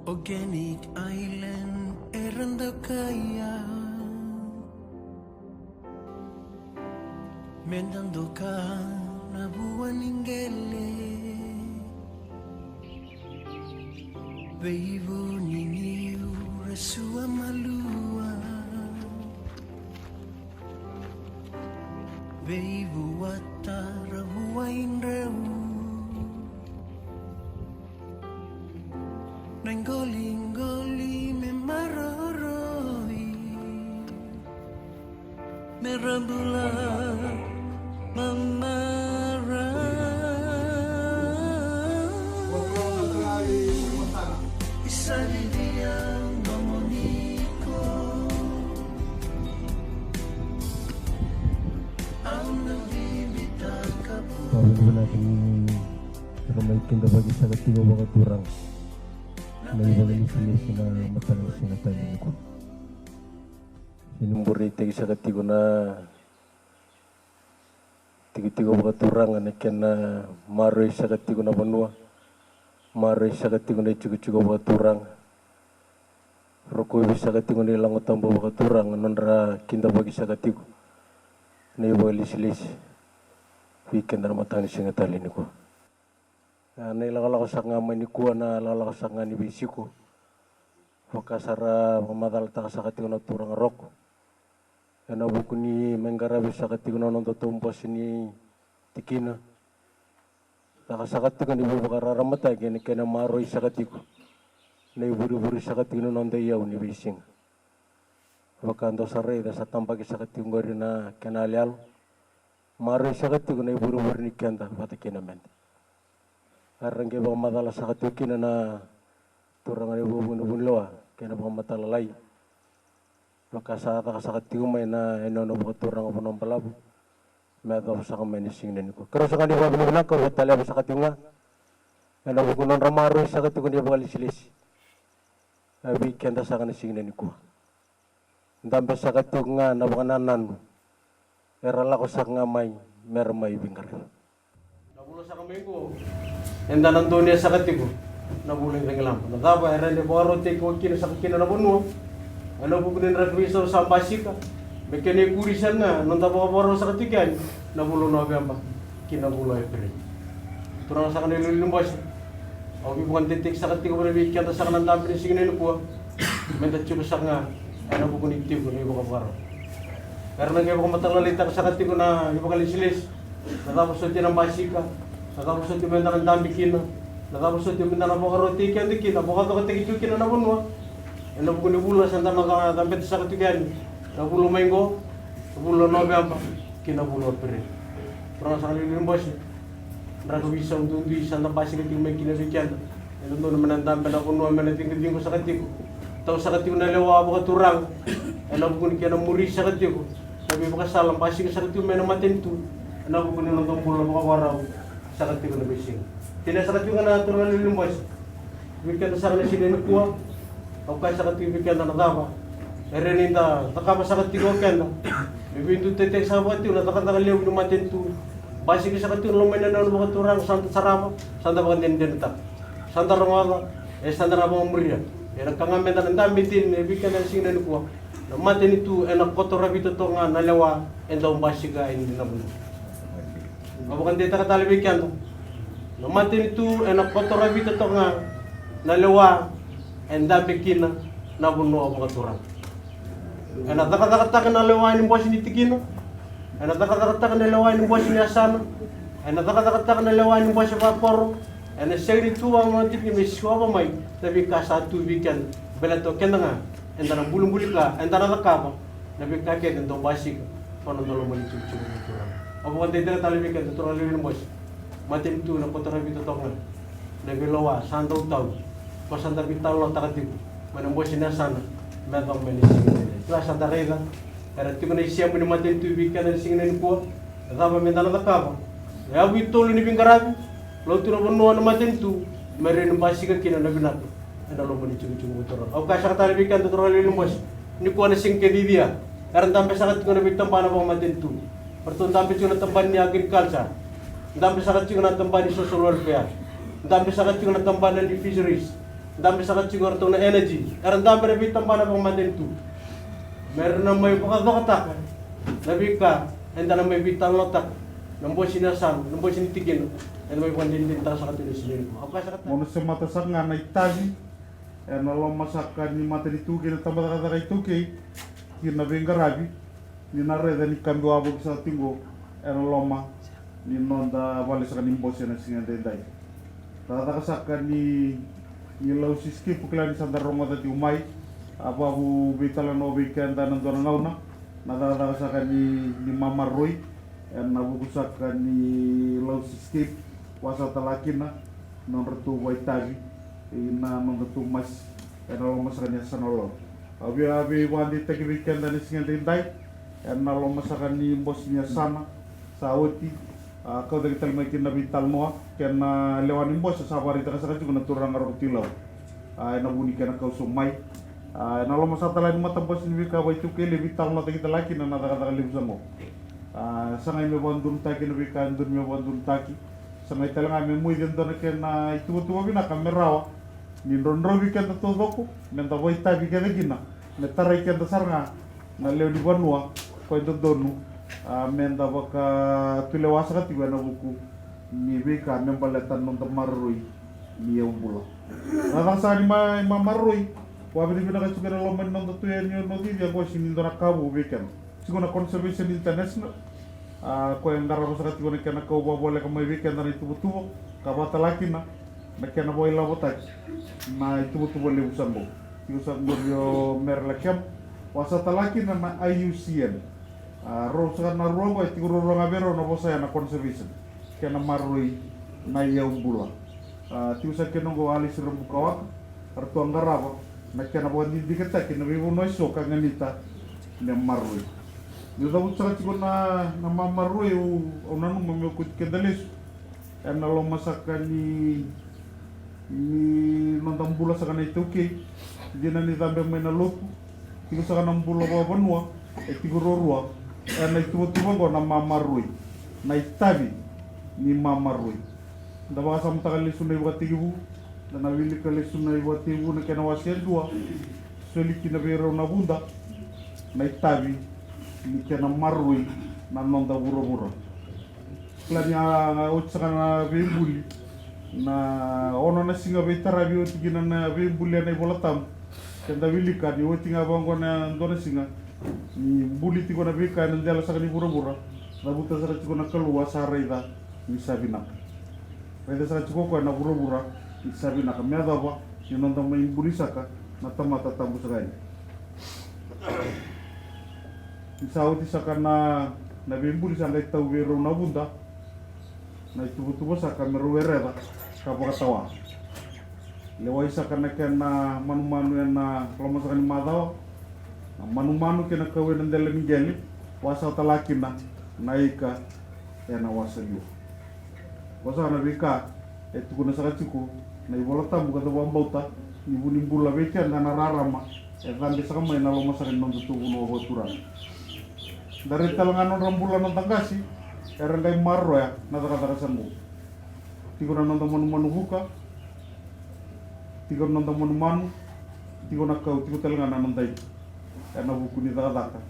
Organic Island eranda kaya mendandoka na buwan ingele Beibu niniu resua malua Beibu watara huwain reu Nenggoling-goli memaroroi Merambula memara Isa di dia mamoniko Ang nabibita ka po Pabili natin ramaikin na bagi sa katigo mga turang na ibang isilisi na matalang sinatayin ko. Sinumburite sa katigo na tigo-tigo mga turang na kaya na maroy sa katigo na banua, maroy sa katigo na itsug-itsug mga turang, rokoy sa katigo na ilang utang mga turang, anong kinda bagi sa katigo na ibang isilisi, weekend na matalang sinatayin ko. Nailalako sa nga may nikuha na lalako sa nga ni Bisiko. Wakasara mamadal ta sa katigo na turang roko. Yan abu ko ni menggarabi sa katigo na nung tutumpos ni Tikina. Taka sa katigo ni bubakararamatay kaya kaya na maroy sa katigo. Na iburi-buri sa katigo na nung dayaw ni Bising. Wakando sa rey sa tampagi sa katigo rin na kanalial. Maroy sa katigo na iburi-buri ni Kenda pati kinamenta. Karang kaya baka matala sa katikin na turang na ibubunubunlawa kaya na baka matalalay. Makasata ka sa katigumay na inono baka turang ako ng palabo. May ataw sa kamay ni singnan ko. Pero sa kanila binubunan ko, watali ako sa katinga. Ano ko nang ramaro sa katikun niya baka lisilis. Abi kenda sa kanila singnan ko. Dambe sa katinga na baka nanan. Erala ko sa ngamay, meramay bingar. Nabulo sa kamay ko. Enda nang dunia sa katigo, nabuling ringlam. Nataba erende baro te ko kina sa kina na bono. Ano po kunin rakwiso sa basika. Mekene kurisan na nang tabo baro sa katigan, nabulo na gamba. Kinabulo ay pre. Turang sa kanila lumbas. Ako bukan titik sa katigo na bigyan ta sa kanang dami ni singin ko. Menda chulo sa nga ano po kunin tigo ni ko baro. Pero nang ko matalalita sa katigo na ibakalisilis. Natapos sa tinang basika. Nakapos sa timenda ng dami kina, nakapos sa timenda ng mga roti kaya di kina, baka ito katigi kina na bunwa. Yan na buko ni bula sa tanong tampet sa katigan, na bulo mainggo, na bulo November, kina bulo pere. Pero sa kanilin boss, nakawisa ang tundi sa nabasi kating may kinasikian. Yan doon naman ang dami na bunwa, manating ko sa katigo. Tao sa katigo na lewa ako katurang, yan na buko ni kaya na muri sa katigo. Sabi baka salang, pasi ka sa katigo may namatin to, yan na buko ni nang bulo baka waraw. Sakit ko na bising. Tinasakit yung na turun ng boys. Weekend sa kanila sinin ko. Ako kaya sakit yung weekend na natapa. Ereninda, takapa sakit yung weekend. Bibindu tete sa buhat yung natakatang liw lumatin to. Basi ko sakit yung lumay na naman mga turang Santa Sarama. Santa baka dinita. Santa Ramada. Santa Ramada Muria. Nagkangamen na ng dami din. Weekend na sinin ko. Namatin ito. Nagkotorabito to nga nalawa. And daw basi ka hindi na bulo. Abukan dito katalibig yan. Namatin ito, nagpotorabi ito nga nalawa, and dabi kina, nabuno ako katurang. Natakatakatak na nalawain ng buwas ni Tikino. Natakatakatak na nalawain ng buwas ni Asano. Natakatakatak na nalawain ng buwas ni Vaporo. Nasagri ito ang mga tip ni Meswa pa may, nabi ka sa tubig yan. Balato, kaya nga, and na bulong-bulik ka, and na nakapa, nabi ka kaya ito basik, paano nalo mo ni Chuchu ng turang. Ako kan dito na talibigan, tuturuan rin ng boss. Matin ito, napotorabi ito nga. Nabilawa, sandaw tao. Pasanda bitaw lang takatib. Manang boss na sana. Matang manising nila. Kaya sanda kayo lang. Kaya ito na isya mo ni matin ito, ibig ka na nising na po. Natapa may tanong nakapa. Kaya ako ito, linipin karabi. Lauto na punuan na matin ito. Mayroon ng basikan kinanabi nato. Ano lo mo ni Chuchu tuturuan. Ako kaya sa talibigan, tuturuan rin ng boss. Hindi ko na sing kedidia. Karena tampai sangat ko na bitang paano pang matin ito. Pertun tampai ko na tamban ni agriculture. Tampai sangat ko na tamban ni social welfare. Tampai sangat ko na tamban ni fisheries. dami sa katsingor to na energy. Karan dami na bitang pa na pang matin to. Meron na may pakatokatak. Labi ka, handa na may bitang lotak. Nambo sinasang, nambo sinitigin. Ano may pandindin ta sa katilis nyo. Apa sa katilis? Mono sa mata sa nga na itabi. Nalo masaka ni mata ni tuki na tambah kata kay tuki. Kina bengarabi. Ni nareda ni kambi wabo sa tingo. Loma ni nonda wale sa kaning boss na singa denday. Tata kasaka ni lau siski pukla ni sandar rongo tati umay. Apa hu bitala no weekend dan nandona nauna. Nada kasaka ni Mama Roy. Nabu kusaka ni lau siski wasa talakina non retu waitabi ina non retu mas lo masakanya sanolo. Abi wandi tagi weekend dan singa denday. Lo masakan ni bosnya sana. Sauti kau dari talma kina bital moa kena lewani bos sabari tak sakit juga naturang arok tilau na buni kena kau sumai na lo masa talain mata bos ni ka bai tuke le bital moa kita laki na nada kata kali bersama sangai me bandun taki na bikan dun me bandun taki sangai talang me mui den dona kena itu tu bina kamerawa ni rondro bikan to doko menta bai taki kena gina me tarai kena sarnga na leo di banua ko itu donu menda baka tule wasa tiba na buku ni beka membaletan non tamarui ni umbula na sa ni mamarui wa bi bina ka sugera lo men non to yen no ti dia ko sinin dona kabu beken sigona conservation international ko yang dara sa tiba na kana ko boleh ka mai beken na itu betul ka bata lakina na kana boy la botak na itu betul boleh usambo usan yo merlakem wasa talakina na IUCN rosa na ruang ko tiguro ruang abero na bosa na conservation kena marui na yau bula tiusa kena go ali siram bukawa artu angaraba na kena bo di diketa kena bibu no iso ka nganita ne marui yo da utsa tigo na marui o nanu mo ko kedalis na lo masaka ni nondam bula sa kana ituki dina ni tambe mena loku tigo sa kana bula ba banua tiguro ruang na itu go na mamarui na itabi ni mamarui da ba sa mta kali sunai buat tibu dan na wili kali sunai buat tibu na kena wasian dua soli kina bero na bunda na itabi ni kena marui na nonda buro klanya utsa na bembuli na ono na singa betara bi otigina na bembuli na bolatam kenda wili ka di otinga bango na ndona singa ni buli tigo na bika na ndela sa ni bura na buta sa tigo na kalua sa raida ni sabina raida sa tigo ko na bura ni sabina ka meda ba ni nonda mai buli saka na tamata tambu sa gani ni sauti saka na buli sa ngai tau wero na bunda na tubo saka meru wereda ka baka tawa lewai saka na kena manu na lomo sa ni madawa manu kena kawe nandela mingeli wasa talakina naika na wasa liu wasa na bika kuna sakatiku na ibola tamu kata wambauta ibu nimbula beka na nararama dande saka mai na loma saka non tubu no botura dari talangan rambula no tangasi ngai marro ya na taka sangu tigona non manu huka tigona non manu tigona kau tigo talangan nandai karena buku ni taka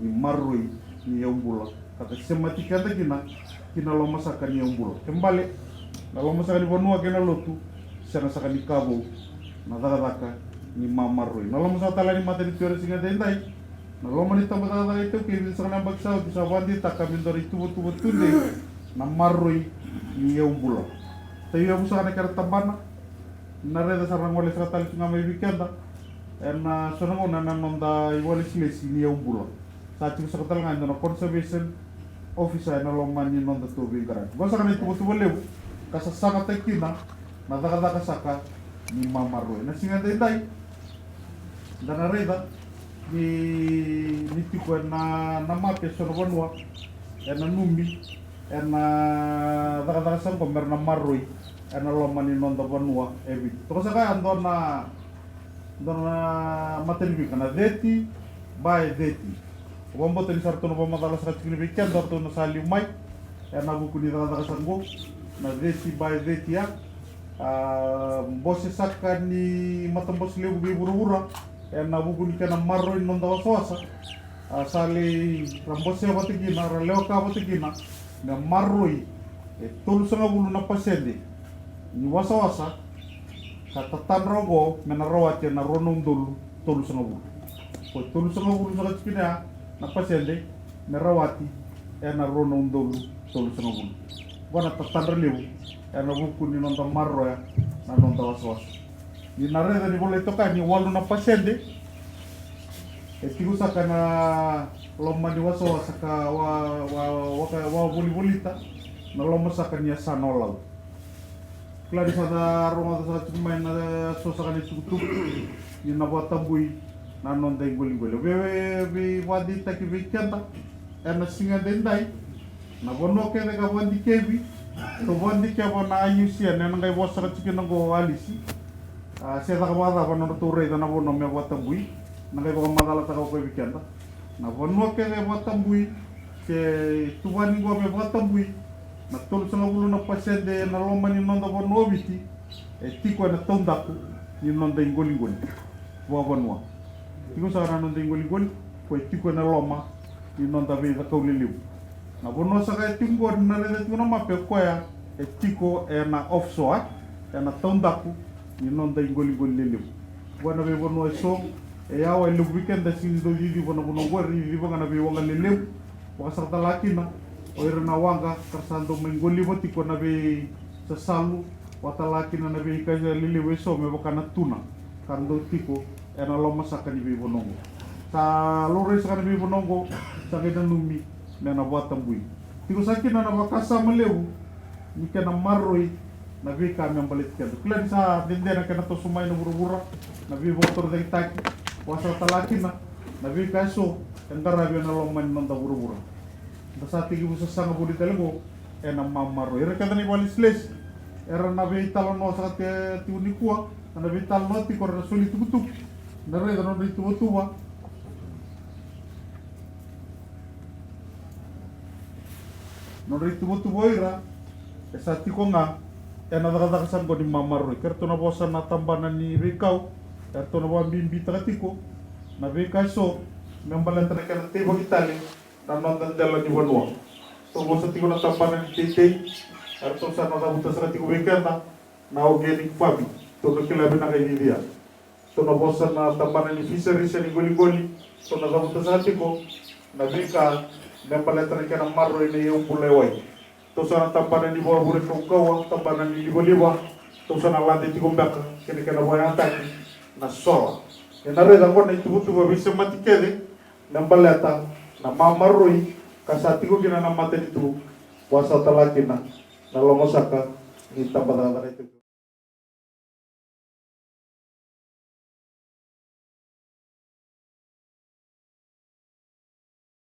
ni marui ni yombula kata sematika kina lo masaka ni yombula kembali na lo masaka ni bonua kena lotu sana saka ni kabo na taka ni mamarui na lo masaka tala ni mata di teori singa dendai na lo mani tamba taka itu kini saka nambak sao di sawandi taka mindori tubu tunde na marui ni yombula tayo yung saka ni karatambana na reda sarang wale saka tali tunga may bikenda na sonong na nonda iwali silesi ni yombula saat itu sekitar ngan na conservation officer na loman ni nonda to bingkaran basa kan itu betul lew kasasaka tekina na taka saka ni mamaroi na singa dai dan reda di tiko na mate sono banua na numbi na taka sang komer na maroi na loman ni nonda banua ebi to saka andona dona materi kana deti by deti wambo tani sarto no pamadala sa kini bikan dorto no sali mai na buku ni dada sango na deti by deti ya Bose saka ni matambos lebu bi buru-bura na bugu ni kana marro in nonda waswasa sale rambose batigina raleo ka batigina na marro tolu sanga bulu na pasende ni wasa kata tanrogo menarawati na ronom dulu tolu sanga bulu ko tolu sanga bulu saka cikina na pasende merawati na ronom dulu tolu sanga bulu bona tatandra lebu na buku ni nonda marro na nonda wasa ni nareda ni boleh toka ni walu na pasende tigu saka na lomba ni waso saka wa boli-bolita na lomba saka ni sanolau klari sada roma sa cuma na so saka ni tutuk ni na watambui na nonda goli-goli be wadita ki be kenta na singa dendai na bonoke de ka bondi kebi to bondi ke bona ayusia na ngai bosara cikina go alisi saya tak kawata pa no turay na bono me watambui na kay baka madala ta ko bikenta na bono ke watambui ke tuwani go me watambui na tolu sa ngulo na pasende na loma ni nonda bono biti tiko na tondaku ni nonda ingoli wa bono tiko sa na nonda ingoli ko tiko na loma ni nonda be ka uliliu na bono sa kay tingo na le tiko na mape ko ya tiko na offshore na tondaku ni nonda ingoli lelew wana be bono so yawa lu weekend da sin do di bono gori di banga be wanga lelew wa sarta lakina o ira na wanga karsando mengoli boti ko na be sasalu wata lakina na be ka lelew so me baka na tuna kando tiko na lo masaka ni be bono sa lore sa be bono sa ke numi na watambui tiko sakina na bakasa melew ni kana marroi na vi kami ang balit kaya. Kailan sa dindera ka na to sumay na buru-bura, na vi motor da itaki, wasa talaki na vi kaso, ang darabyo na lomman ng da buru-bura. Basta tigi mo sa sanga buli talago, na mamaro. Ira ka na ni walisles, era na vi talon no sa tiuni kuwa, na vi talon no ti kor na sulit tubutuk, na rin na rin tuwa. No rin tuwa ira, sa tiko nga, na nakatakasan ko ni Mama Roy. Kerto na po sa natambanan ni Rikaw. Kerto na po ang bimbita katiko. Na Rikaw so, may balanta na ka ng tibag itali. Na nandandala ni Wanwa. So po sa tiko natambanan ni Titay. Kerto sa natabuta sa katiko wikenda. Na organic fabi. Ito na kilabi na kay Lidia. Ito na po sa natambanan ni Fishery siya ni Goli-Goli. Ito natabuta sa katiko. Na Rikaw, may balanta na ka ng Maroy na iyong buleway. Tusa na tampanan ni Bawa Burik kong kawa, tampanan ni Liwa-Liwa, tusa na lati ti kumbaka, kini ka na buhay atake, na soa. Kaya nareda ko na itubutuba bisa matikede, ng baleta, na mamaroy, kasati ko kinanamata nito, wasa talaki na lomosaka, ni tampatan na ito.